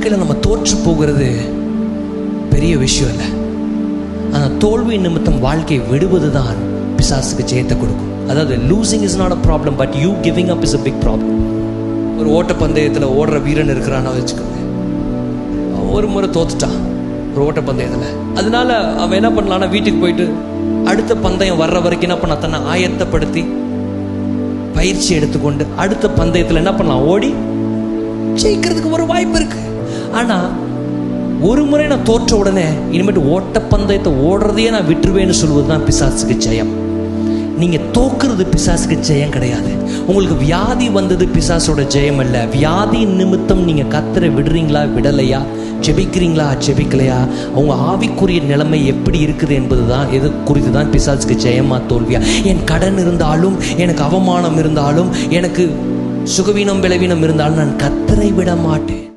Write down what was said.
வாழ்க்கையில் நம்ம தோற்று போகிறது பெரிய விஷயம் இல்லை. ஆனால் தோல்வி நிமித்தம் வாழ்க்கையை விடுவது தான் பிசாசுக்கு ஜெயத்தை கொடுக்கும். அதாவது losing is not a problem, but you giving up is a big problem. ஒரு ஓட்டப்பந்தயத்தில் ஓடுற வீரன் இருக்கிறான்னு வச்சுக்கோங்க. ஒரு முறை தோத்துட்டான் ஒரு ஓட்டப்பந்தயத்தில். அதனால அவன் என்ன பண்ணலான்னா, வீட்டுக்கு போயிட்டு அடுத்த பந்தயம் வர்ற வரைக்கும் என்ன பண்ண, தன்னை ஆயத்தப்படுத்தி பயிற்சி எடுத்துக்கொண்டு அடுத்த பந்தயத்தில் என்ன பண்ணலாம், ஓடி ஜெயிக்கிறதுக்கு ஒரு வாய்ப்பு இருக்கு. ஆனா ஒரு முறை நான் தோற்ற உடனே இனிமேட்டு ஓட்டப்பந்தயத்தை ஓடுறதையே நான் விட்டுருவேன்னு சொல்வது தான் பிசாசுக்கு ஜெயம். நீங்க தோக்குறது பிசாசுக்கு ஜெயம் கிடையாது. உங்களுக்கு வியாதி வந்தது பிசாசோட ஜெயம் அல்ல. வியாதி நிமித்தம் நீங்க கர்த்தரை விடுறீங்களா விடலையா, ஜெபிக்கிறீங்களா ஜெபிக்கலையா, உங்க ஆவிக்குரிய நிலைமை எப்படி இருக்குது என்பதுதான், எது குறித்து தான் பிசாசுக்கு ஜெயமா தோல்வியா. என் கடன் இருந்தாலும், எனக்கு அவமானம் இருந்தாலும், எனக்கு சுகவீனம் விளைவீனம் இருந்தாலும் நான் கர்த்தரை விட மாட்டேன்.